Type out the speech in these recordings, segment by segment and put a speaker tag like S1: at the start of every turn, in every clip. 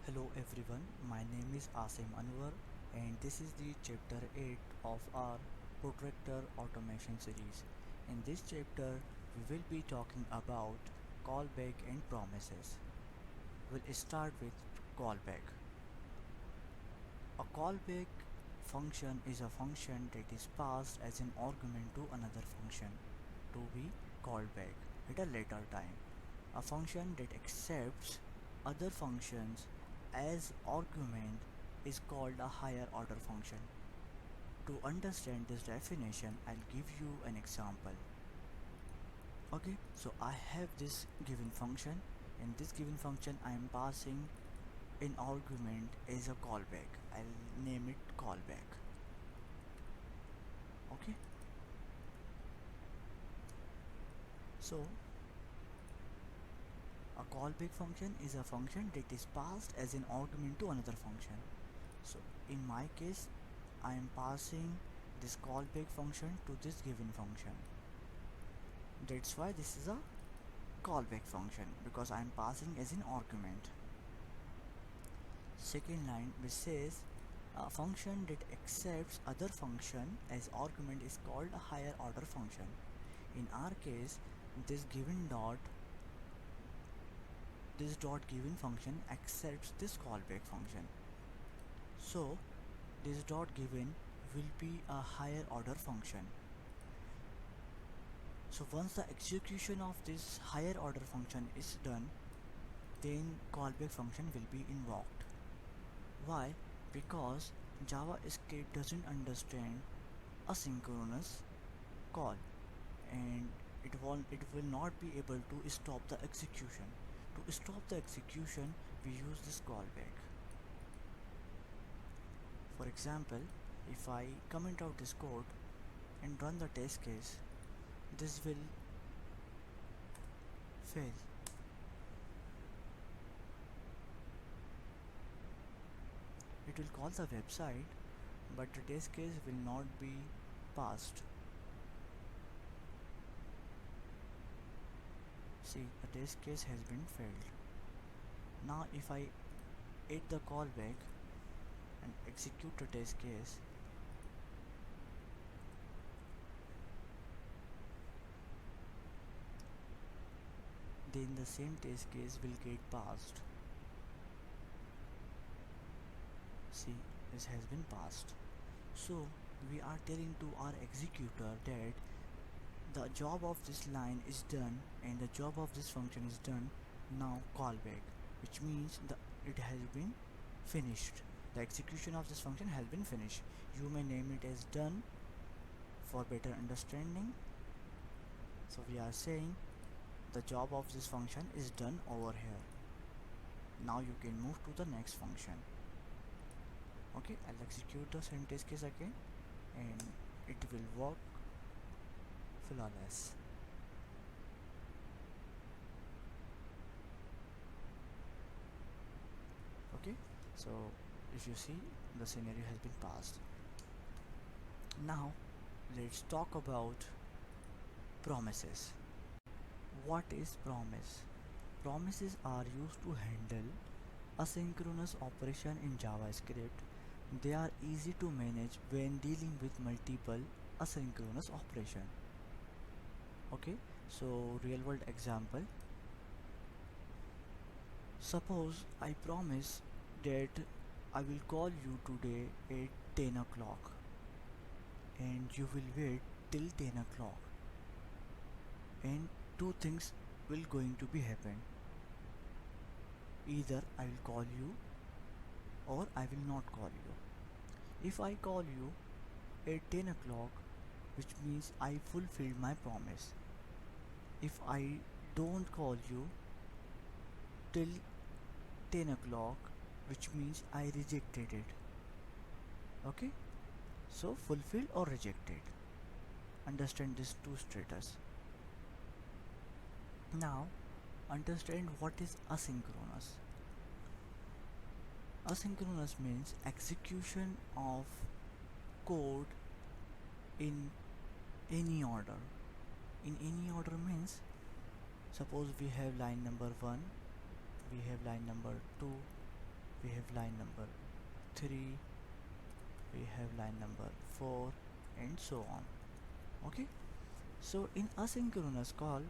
S1: Hello everyone, my name is Asim Anwar and this is the chapter 8 of our Protractor automation series. In this chapter, we will be talking about callback and promises. We'll start with callback. A callback function is a function that is passed as an argument to another function to be called back at a later time. A function that accepts other functions as argument is called a higher order function. To understand this definition, I'll give you an example. Okay, so I have this given function. In this given function, I am passing an argument as a callback. I'll name it callback. Okay, so a callback function is a function that is passed as an argument to another function. So in my case, I am passing this callback function to this given function. That's why this is a callback function, because I am passing as an argument. Second line which says a function that accepts other function as argument is called a higher order function. In our case, this dot given function accepts this callback function. So this dot given will be a higher order function. So once the execution of this higher order function is done, then callback function will be invoked. Why? Because JavaScript doesn't understand asynchronous call, and it will not be able to stop the execution. To stop the execution, we use this callback. For example, if I comment out this code and run the test case, this will fail. It will call the website, but the test case will not be passed. See, the test case has been failed. Now if I add the callback and execute the test case, then the same test case will get passed. See, this has been passed. So we are telling to our executor that the job of this line is done and the job of this function is done. Now callback, which means it has been finished. The execution of this function has been finished. You may name it as done for better understanding. So we are saying the job of this function is done over here. Now you can move to the next function. Okay, I'll execute the same test case again and it will work flawless. Okay, so if you see, the scenario has been passed. Now let's talk about promises. What is promise? Promises are used to handle asynchronous operation in JavaScript. They are easy to manage when dealing with multiple asynchronous operation. Okay, so real world example. Suppose I promise that I will call you today at 10 o'clock and you will wait till 10 o'clock, and two things will going to be happen. Either I will call you or I will not call you. If I call you at 10 o'clock, which means I fulfilled my promise. If I don't call you till 10 o'clock, which means I rejected it. Okay, so fulfilled or rejected. Understand these two status. Now understand what is asynchronous. Asynchronous means execution of code in any order. In any order means, suppose we have line number 1, we have line number 2, we have line number 3, we have line number 4, and so on. Okay, so in asynchronous call,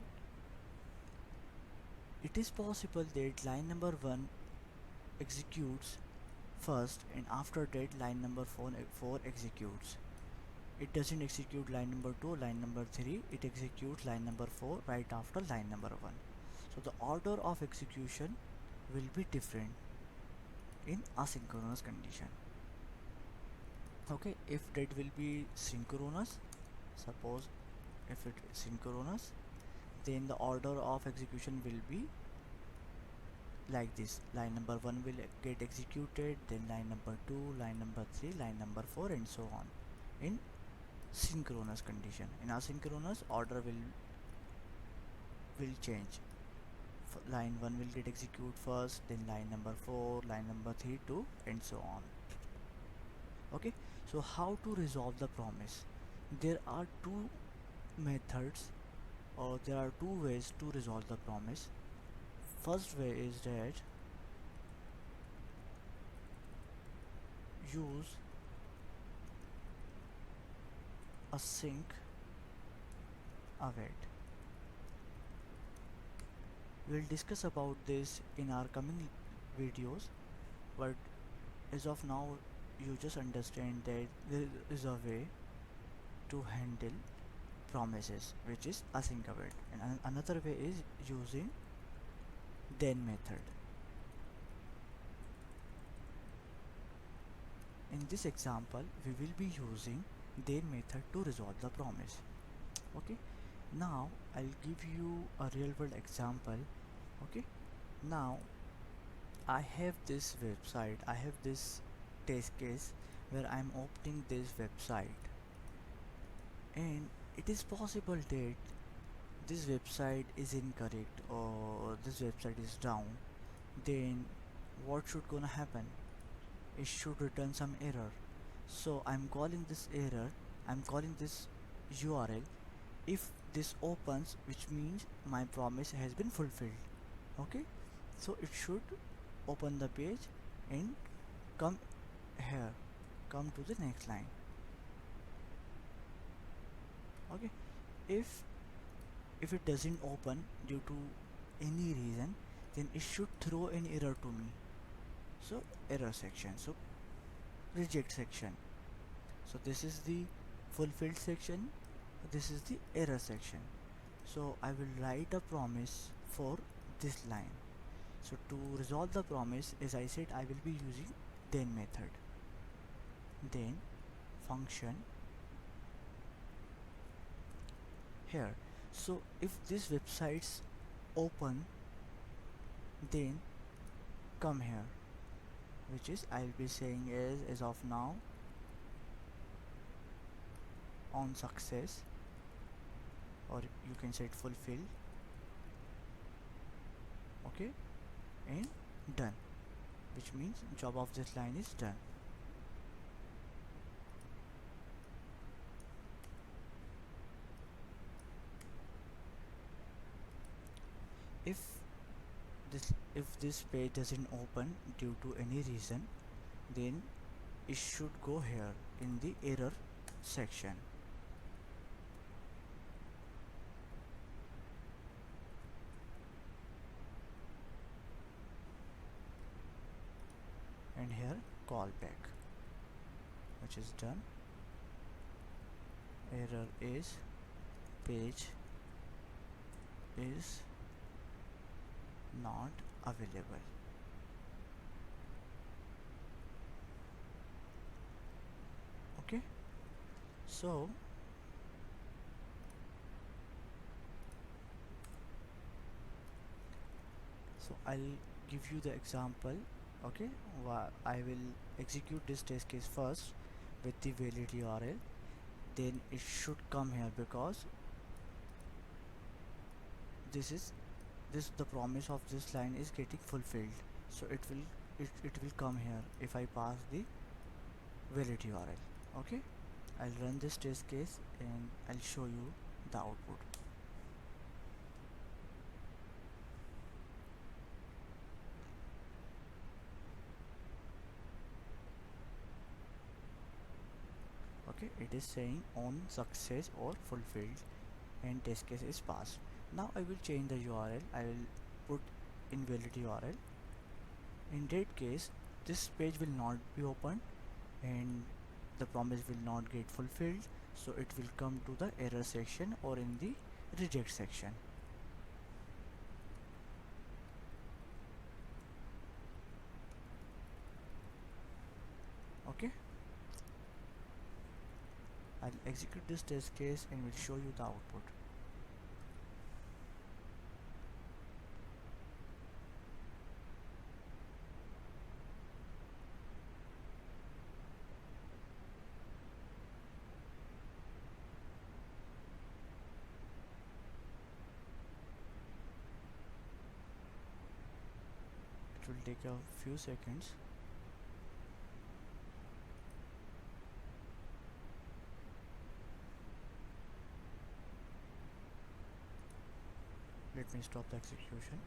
S1: it is possible that line number 1 executes first, and after that line number 4 executes. It doesn't execute line number 2, line number 3, it executes line number 4 right after line number 1. So the order of execution will be different in asynchronous condition. Okay, if that will be synchronous, suppose if it is synchronous, then the order of execution will be like this: line number 1 will get executed, then line number 2, line number 3, line number 4, and so on in synchronous condition. In asynchronous, order will change. Line 1 will get executed first, then line number 4, line number 3, 2, and so on. Okay, so how to resolve the promise? There are two methods, or there are two ways to resolve the promise. First way is that use async await. We'll discuss about this in our coming videos, but as of now you just understand that there is a way to handle promises, which is async await, and another way is using then method. In this example we will be using then method to resolve the promise. Okay, now I'll give you a real world example. Okay, now I have this website, I have this test case where I'm opening this website, and it is possible that this website is incorrect or this website is down. Then what should gonna happen? It should return some error. So I'm calling this error, I'm calling this URL. If this opens, which means my promise has been fulfilled. Okay, so it should open the page and come here, come to the next line. Okay, if it doesn't open due to any reason, then it should throw an error to me. So error section, so reject section. So this is the fulfilled section, this is the error section. So I will write a promise for this line. So to resolve the promise, as I said, I will be using then method. Then function here. So if this websites open, then come here, which is I'll be saying is as of now on success, or you can say it fulfilled. Okay, and done, which means job of this line is done. If this page doesn't open due to any reason, then it should go here in the error section. And here callback, which is done. Error is page is not available. Okay, so I'll give you the example. Okay, I will execute this test case first with the valid URL, then it should come here, because the promise of this line is getting fulfilled. So it will come here if I pass the valid URL. Okay, I'll run this test case and I'll show you the output. it is saying on success or fulfilled, and test case is passed. Now I will change the URL. I will put invalid URL. In that case, this page will not be opened and the promise will not get fulfilled, so it will come to the error section or in the reject section. Okay, I'll execute this test case and will show you the output. It will take a few seconds. Let me stop the execution.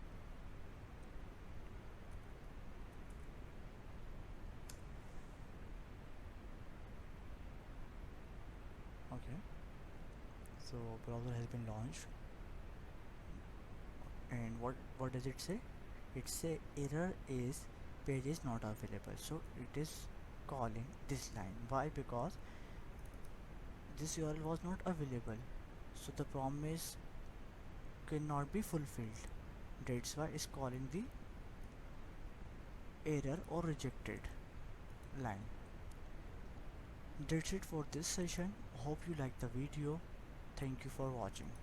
S1: Okay, so browser has been launched, and what does it say? It say error is page is not available. So it is calling this line. Why? Because this URL was not available, so the promise cannot be fulfilled. That's why it's calling the error or rejected line. That's it for this session. Hope you like the video. Thank you for watching.